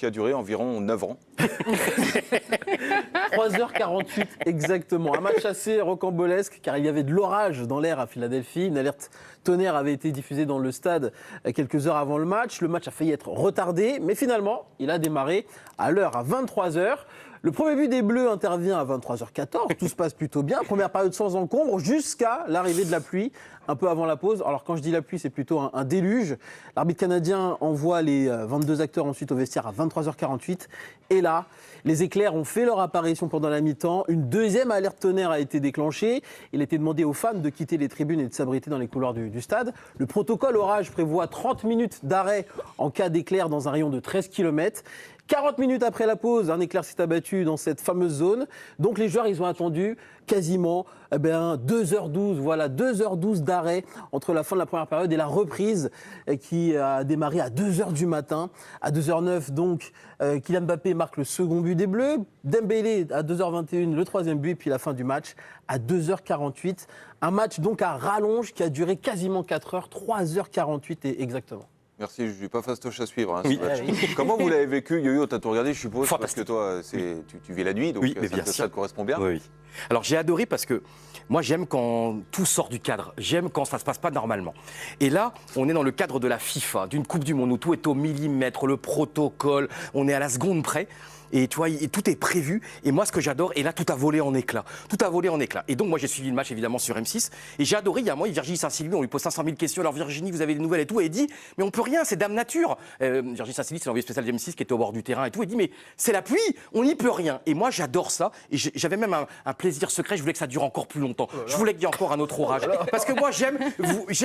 qui a duré environ 9 ans. 3h48 exactement. Un match assez rocambolesque car il y avait de l'orage dans l'air à Philadelphie. Une alerte tonnerre avait été diffusée dans le stade quelques heures avant le match. Le match a failli être retardé, mais finalement, il a démarré à l'heure, à 23h. Le premier but des Bleus intervient à 23h14, tout se passe plutôt bien. Première période sans encombre jusqu'à l'arrivée de la pluie, un peu avant la pause. Alors quand je dis la pluie, c'est plutôt un déluge. L'arbitre canadien envoie les 22 acteurs ensuite au vestiaire à 23h48. Et là, les éclairs ont fait leur apparition pendant la mi-temps. Une deuxième alerte tonnerre a été déclenchée. Il a été demandé aux fans de quitter les tribunes et de s'abriter dans les couloirs du stade. Le protocole orage prévoit 30 minutes d'arrêt en cas d'éclair dans un rayon de 13 km. 40 minutes après la pause, un éclair s'est abattu dans cette fameuse zone. Donc les joueurs, ils ont attendu quasiment 2h12. Voilà, 2h12 d'arrêt entre la fin de la première période et la reprise qui a démarré à 2h du matin. À 2h09, donc, Kylian Mbappé marque le second but des Bleus. Dembélé à 2h21, le troisième but, et puis la fin du match à 2h48. Un match donc à rallonge qui a duré quasiment 4 heures, 3h48 exactement. Merci, je ne suis pas fastoche à suivre. Hein, Oui. Comment vous l'avez vécu, Yo-Yo? T'as tout regardé, je suppose, Fantastique. parce que toi, tu vis la nuit, donc Oui, mais bien ça sûr. te correspond bien. Oui. Alors j'ai adoré parce que moi j'aime quand tout sort du cadre, j'aime quand ça ne se passe pas normalement. Et là, on est dans le cadre de la FIFA, d'une Coupe du Monde où tout est au millimètre, le protocole, on est à la seconde près. Et tu vois, tout est prévu. Et moi, ce que j'adore, et là, tout a volé en éclats. Tout a volé en éclats. Et donc, moi, j'ai suivi le match, évidemment, sur M6. Et j'ai adoré, il y a un mois, Virginie Saint-Sylvie, on lui pose 500 000 questions. Alors, Virginie, vous avez des nouvelles et tout. Et elle dit, mais on peut rien, c'est Dame Nature. Virginie Saint-Sylvie, c'est l'envoyé spécial d'M6 qui était au bord du terrain et tout. Elle dit, mais c'est la pluie, on n'y peut rien. Et moi, j'adore ça. Et j'avais même un plaisir secret. Je voulais que ça dure encore plus longtemps. Je voulais qu'il y ait encore un autre orage. Parce que moi, j'aime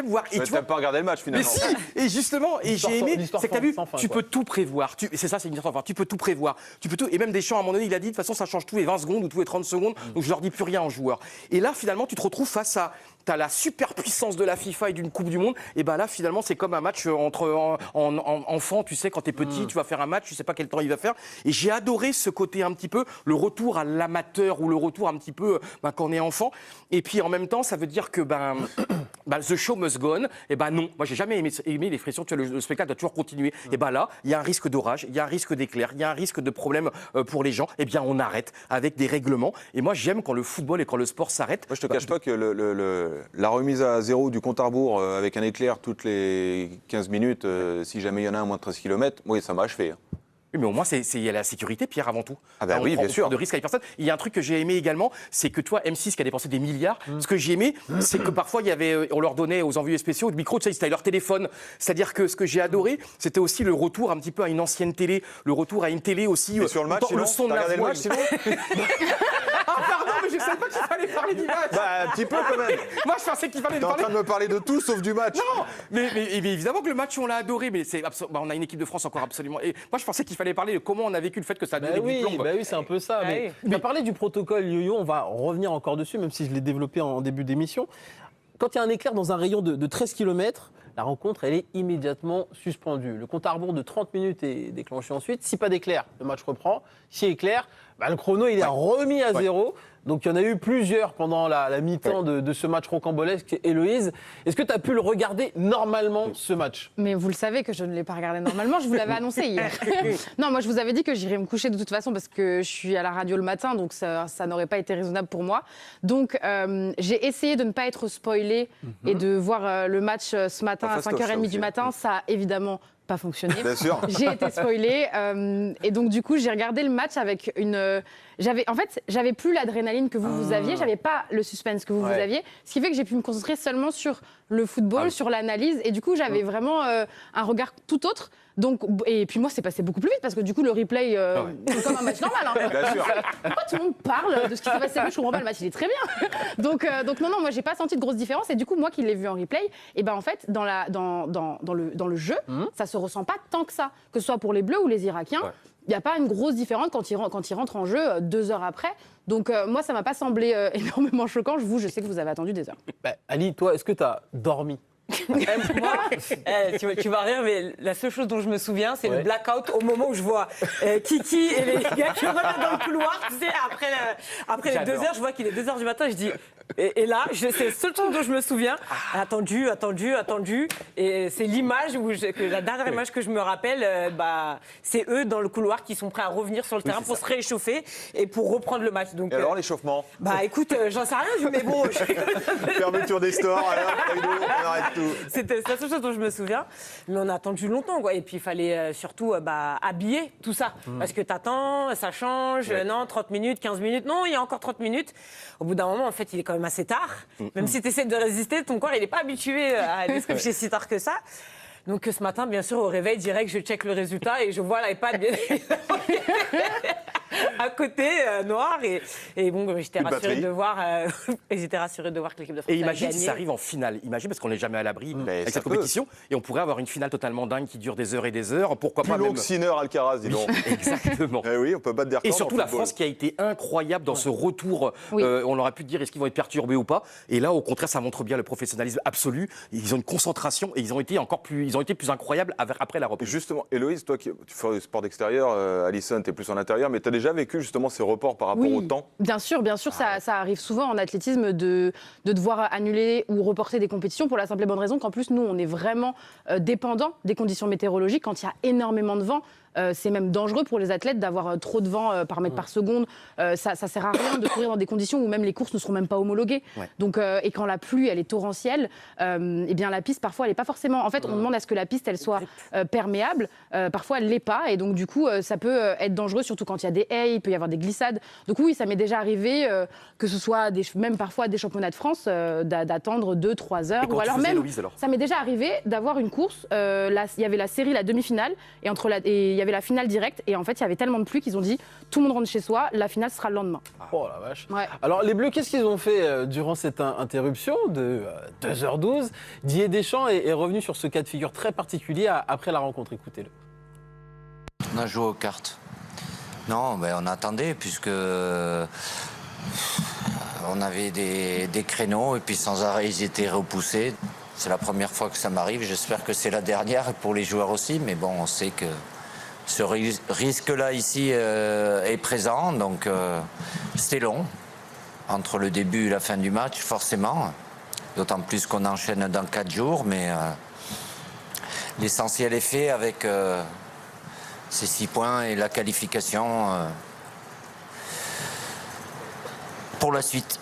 voir. Et Tu n'as pas regardé le match, finalement. mais si, et justement, et j'ai aimé, c'est que tu as vu, sans fin, tu quoi. peux tout prévoir. C'est ça, c'est une histoire. Tu peux tout prévoir. Tu peux tout. Et même Deschamps, à un moment donné, il a dit, de toute façon, ça change tous les 20 secondes ou tous les 30 secondes. Donc, je leur dis plus rien aux joueurs. Et là, finalement, tu te retrouves face à. T'as la superpuissance de la FIFA et d'une Coupe du Monde. Et bien là, finalement, c'est comme un match entre enfants. Tu sais, quand t'es petit, tu vas faire un match, tu sais pas quel temps il va faire. Et j'ai adoré ce côté un petit peu, le retour à l'amateur ou le retour un petit peu quand on est enfant. Et puis en même temps, ça veut dire que the show must go on. Et non, moi j'ai jamais aimé l'expression, tu vois, le spectacle doit toujours continuer. Et là, il y a un risque d'orage, il y a un risque d'éclair, il y a un risque de problème pour les gens. Et bien on arrête avec des règlements. Et moi j'aime quand le football et quand le sport s'arrête. Moi, je te cache pas que la remise à zéro du compte à rebours avec un éclair toutes les 15 minutes, si jamais il y en a un à moins de 13 km, moi, ça m'a achevé. Hein. Oui, mais au moins, il y a la sécurité, Pierre, avant tout. Ah ben oui, bien sûr. On prend de risques avec personne. Il y a un truc que j'ai aimé également, c'est que toi, M6 qui a dépensé des milliards, ce que j'ai aimé, c'est que parfois, on leur donnait aux envoyés spéciaux le micro, tu sais, ils avaient leur téléphone. C'est-à-dire que ce que j'ai adoré, c'était aussi le retour un petit peu à une ancienne télé, le retour à une télé aussi. Et sur le match, le son de la voix. le match, sinon Ah, pardon, mais je ne savais pas qu'il fallait parler du match. un petit peu quand même. Moi, je pensais qu'il fallait T'es en parler. train de me parler de tout sauf du match. Non, mais évidemment que le match, on l'a adoré, mais on a une équipe de France encore absolument. Et moi, je pensais qu'il fallait parler de comment on a vécu le fait que ça a donné des plombes. Oui, c'est un peu ça. Mais tu as parlé du protocole Yo-Yo, on va revenir encore dessus, même si je l'ai développé en début d'émission. Quand il y a un éclair dans un rayon de 13 km, la rencontre, elle est immédiatement suspendue. Le compte à rebours de 30 minutes est déclenché ensuite. Si pas d'éclair, le match reprend. Si éclair, le chrono, il est remis à zéro. Donc, il y en a eu plusieurs pendant la mi-temps de ce match rocambolesque. Héloïse, est-ce que tu as pu le regarder normalement, ce match? Mais vous le savez que je ne l'ai pas regardé normalement, je vous l'avais annoncé hier. Non, moi je vous avais dit que j'irais me coucher de toute façon parce que je suis à la radio le matin, donc ça n'aurait pas été raisonnable pour moi. Donc j'ai essayé de ne pas être spoilée et de voir le match ce matin à 5h30 du matin. Ça a évidemment pas fonctionné. Bien sûr. J'ai été spoilée et donc du coup j'ai regardé le match avec j'avais plus l'adrénaline que vous aviez, j'avais pas le suspense que vous aviez, ce qui fait que j'ai pu me concentrer seulement sur le football, sur l'analyse et du coup j'avais vraiment un regard tout autre. Donc, et puis moi, c'est passé beaucoup plus vite parce que du coup, le replay, c'est comme un match normal. Hein. Bien sûr. Pourquoi tout le monde parle de ce qui s'est passé? Je comprends pas, le match, il est très bien. Donc non, moi, j'ai pas senti de grosse différence. Et du coup, moi qui l'ai vu en replay, et ben en fait, dans le jeu, ça se ressent pas tant que ça. Que ce soit pour les Bleus ou les Irakiens, il n'y a pas une grosse différence quand ils rentrent en jeu 2 heures après. Donc moi, ça m'a pas semblé énormément choquant. Je sais que vous avez attendu des heures. Ali, toi, est-ce que tu as dormi? Moi, tu vas rire, mais la seule chose dont je me souviens, c'est le blackout au moment où je vois Kiki et les gars qui reviennent dans le couloir. Tu sais, après les 2 heures, je vois qu'il est 2 heures du matin, je dis Et là, c'est le seul truc dont je me souviens. Attendu. Et c'est l'image la dernière image que je me rappelle, c'est eux dans le couloir qui sont prêts à revenir sur le terrain pour se rééchauffer et pour reprendre le match. Donc, Et alors, l'échauffement? écoute, j'en sais rien, mais bon. Fermeture des stores, alors, on arrête tout. C'était la seule chose dont je me souviens. Mais on a attendu longtemps, quoi. Et puis, il fallait surtout habiller tout ça. Parce que t'attends, ça change, non, 30 minutes, 15 minutes. Non, il y a encore 30 minutes. Au bout d'un moment, en fait, il est quand même assez tard. Même si tu essaies de résister, ton corps, il n'est pas habitué à aller se coucher si tard que ça. Donc, ce matin, bien sûr, au réveil, direct, je check le résultat et je vois l'iPad, bien évidemment, à côté, noir. Et bon, j'étais rassurée de voir que l'équipe de France Et a imagine gagné. si ça arrive en finale. Imagine, parce qu'on n'est jamais à l'abri avec ça cette peut. compétition. Et on pourrait avoir une finale totalement dingue qui dure des heures et des heures. Pourquoi Plus pas long même... que Sinner, Alcaraz, dis donc. Exactement. Eh oui, on peut battre des records. Et surtout dans le la football. France qui a été incroyable dans ce retour. Oui. On aurait pu dire est-ce qu'ils vont être perturbés ou pas. Et là, au contraire, ça montre bien le professionnalisme absolu. Ils ont une concentration et ils ont été plus incroyables après la Et reprise. justement, Héloïse, toi qui tu fais du sport d'extérieur, Alison, tu es plus en intérieur, mais tu as déjà vécu justement ces reports par rapport au temps? Bien sûr, ça arrive souvent en athlétisme de devoir annuler ou reporter des compétitions pour la simple et bonne raison qu'en plus, nous, on est vraiment dépendant des conditions météorologiques. Quand il y a énormément de vent, c'est même dangereux pour les athlètes d'avoir trop de vent par mètre par seconde. Ça sert à rien de courir dans des conditions où même les courses ne seront même pas homologuées. Ouais. Donc, et quand la pluie, elle est torrentielle, eh bien la piste, parfois, elle n'est pas forcément... En fait, on demande à ce que la piste, elle soit perméable. Parfois, elle ne l'est pas. Et donc, du coup, ça peut être dangereux, surtout quand il y a des haies, il peut y avoir des glissades. Donc oui, ça m'est déjà arrivé, que ce soit même parfois des championnats de France, d'attendre 2-3 heures. Et comment Ou tu alors faisais, même, Héloïse, alors ça m'est déjà arrivé d'avoir une course, il y avait la série, la demi-finale, et il y avait la finale directe, et en fait, il y avait tellement de pluie qu'ils ont dit, tout le monde rentre chez soi, la finale sera le lendemain. Oh la vache. Ouais. Alors les Bleus, qu'est-ce qu'ils ont fait durant cette interruption de 2h12? Didier Deschamps est revenu sur ce cas de figure très particulier après la rencontre. Écoutez-le. On a joué aux cartes. Non, on attendait puisque on avait des créneaux et puis sans arrêt ils étaient repoussés. C'est la première fois que ça m'arrive, j'espère que c'est la dernière pour les joueurs aussi, mais bon, on sait que ce risque-là ici est présent, donc c'était long entre le début et la fin du match, forcément. D'autant plus qu'on enchaîne dans 4 jours, mais l'essentiel est fait avec ces 6 points et la qualification pour la suite.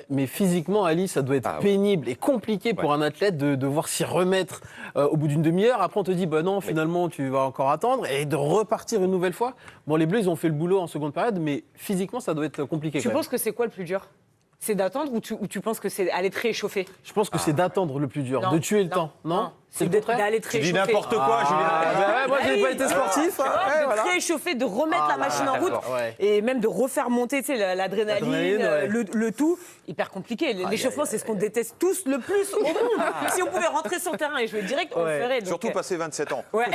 Mais physiquement, Ali, ça doit être pénible et compliqué pour un athlète de devoir s'y remettre au bout d'une demi-heure. Après, on te dit, non, finalement, tu vas encore attendre et de repartir une nouvelle fois. Bon, les Bleus, ils ont fait le boulot en seconde période, mais physiquement, ça doit être compliqué. Tu penses que c'est quoi le plus dur? C'est d'attendre ou tu penses que c'est aller très échauffé? Je pense que c'est d'attendre le plus dur, de tuer le temps. Non, c'est le contraire. d'aller très Tu dis échauffé. n'importe quoi, Julien. Moi, je n'ai pas été sportif. De très échauffé, de remettre la machine en route et même de refaire monter l'adrénaline, le tout. Hyper compliqué. L'échauffement, c'est ce qu'on déteste tous le plus au monde. Si on pouvait rentrer sur le terrain et jouer direct, on le ferait. Donc, Surtout passé 27 ans. Ouais.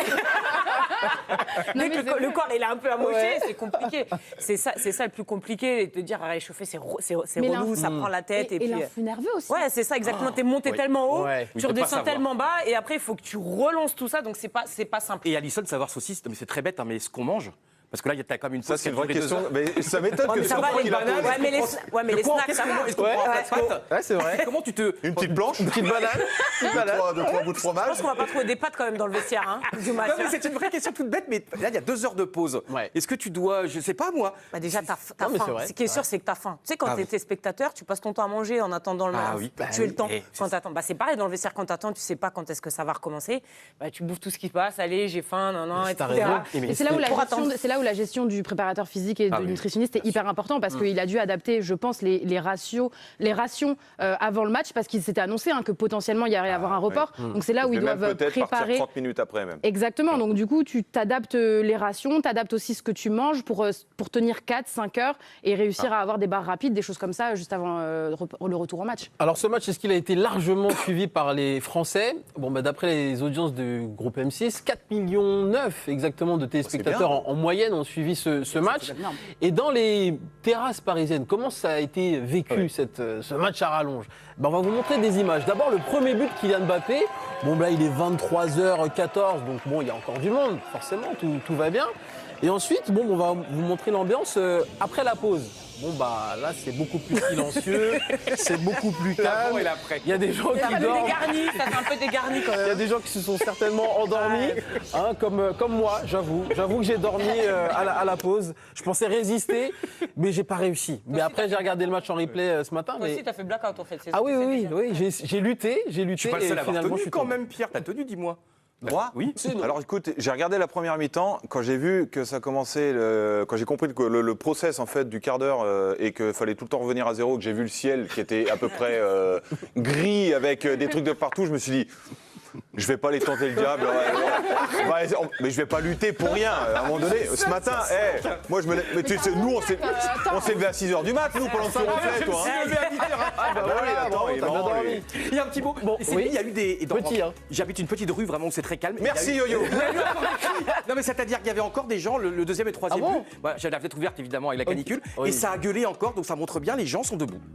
Non, Dès mais que le corps il est un peu amoché, c'est compliqué. C'est ça le plus compliqué, de dire réchauffer, c'est Mais relou, ça prend la tête. Et puis l'influx nerveux aussi. ouais, c'est ça exactement. T'es monté tellement haut, Ouais. tu redescends tellement bas, et après il faut que tu relances tout ça, donc c'est pas simple. Et Alison, savoir aussi, mais c'est très bête, mais ce qu'on mange. Parce que là, il y a quand même une pause Ça, c'est qui une a vraie duré 2 question. heures. Mais ça m'étonne que mais tu ça sois va, pas les qui la bananes. pose. Ouais, mais les snacks, ça va. Est-ce qu'on prend la pâte Ouais, c'est vrai. Comment tu te... Une petite planche, Une petite banane. deux, trois bouts de Je fromage. pense qu'on va pas trouver des pâtes quand même dans le vestiaire, hein, du match. Non, mais c'est une vraie question toute bête, mais là, il y a 2 heures de pause. Ouais. Est-ce que tu dois, je sais pas moi... Bah déjà, t'as Non, mais c'est faim. vrai. Ce qui est sûr, c'est que t'as faim. Tu sais, quand t'es spectateur, tu passes ton temps à manger en attendant le match. oui. Tu es le temps. Et Quand t'attends. Bah, c'est pareil dans le vestiaire, quand t'attends, tu sais pas quand est-ce que ça va recommencer. Bah, tu bouffes tout ce qui passe. Allez, j'ai faim, non, Mais t'as etc. raison. Et c'est là où Pour attendre. la gestion du préparateur physique et du nutritionniste est hyper important parce qu'il a dû adapter, je pense, les rations avant le match parce qu'il s'était annoncé que potentiellement il y allait avoir un report. Donc c'est là où ils Et même doivent peut-être partir préparer. 30 minutes après même. Exactement. Donc du coup, tu t'adaptes les rations, t'adaptes aussi ce que tu manges pour tenir 4-5 heures et réussir à avoir des barres rapides, des choses comme ça juste avant le retour au match. Alors ce match, est-ce qu'il a été largement suivi par les Français? D'après les audiences du groupe M6, 4,9 millions exactement de téléspectateurs en moyenne ont suivi ce match. énorme. Et dans les terrasses parisiennes, comment ça a été vécu ce match à rallonge? On va vous montrer des images. D'abord le premier but de Kylian Mbappé. Là il est 23h14, donc il y a encore du monde, forcément, tout va bien. Et ensuite, bon, on va vous montrer l'ambiance après la pause. Bon, bah là, c'est beaucoup plus silencieux, c'est beaucoup plus calme. L'avant et l'après. Il y a des gens Ça qui fait dorment. dégarni, ça fait un peu dégarni quand Il y a même. des gens qui se sont certainement endormis, hein, comme moi, j'avoue. J'avoue que j'ai dormi à la pause. Je pensais résister, mais j'ai pas réussi. Mais après, j'ai regardé le match en replay ce matin. Toi Mais... aussi, t'as fait blackout en fait. c'est Ah ça oui, que oui, c'est oui, bien. j'ai lutté, Je suis pas le et seul à avoir finalement, je tenu suis quand tombé. même, Pierre. T'as tenu, dis-moi. Moi Oui. Alors écoute, j'ai regardé la première mi-temps. Quand j'ai vu que ça commençait, quand j'ai compris que le process en fait du quart d'heure et qu'il fallait tout le temps revenir à zéro, que j'ai vu le ciel qui était à peu près gris avec des trucs de partout, je me suis dit. Je vais pas aller tenter le diable, mais je vais pas lutter pour rien. À un moment donné, ce matin, moi je me, mais tu sais, nous on s'est levé à 6h du mat, nous pendant que tu ronflais, toi. Ah bah voilà, attends, bravo, il t'as bien marrant, dormi. lui. Il y a un petit mot. Bon, C'est oui. lui, il y a eu des. Petit, hein. J'habite une petite rue vraiment où c'est très calme. Merci Il y a eu- Yo-Yo. Il y a eu encore des cris. Non mais c'est-à-dire qu'il y avait encore des gens, le deuxième et troisième Ah bon but. J'avais la fenêtre ouverte évidemment avec la canicule Oui. et ça a gueulé encore, donc ça montre bien les gens sont debout.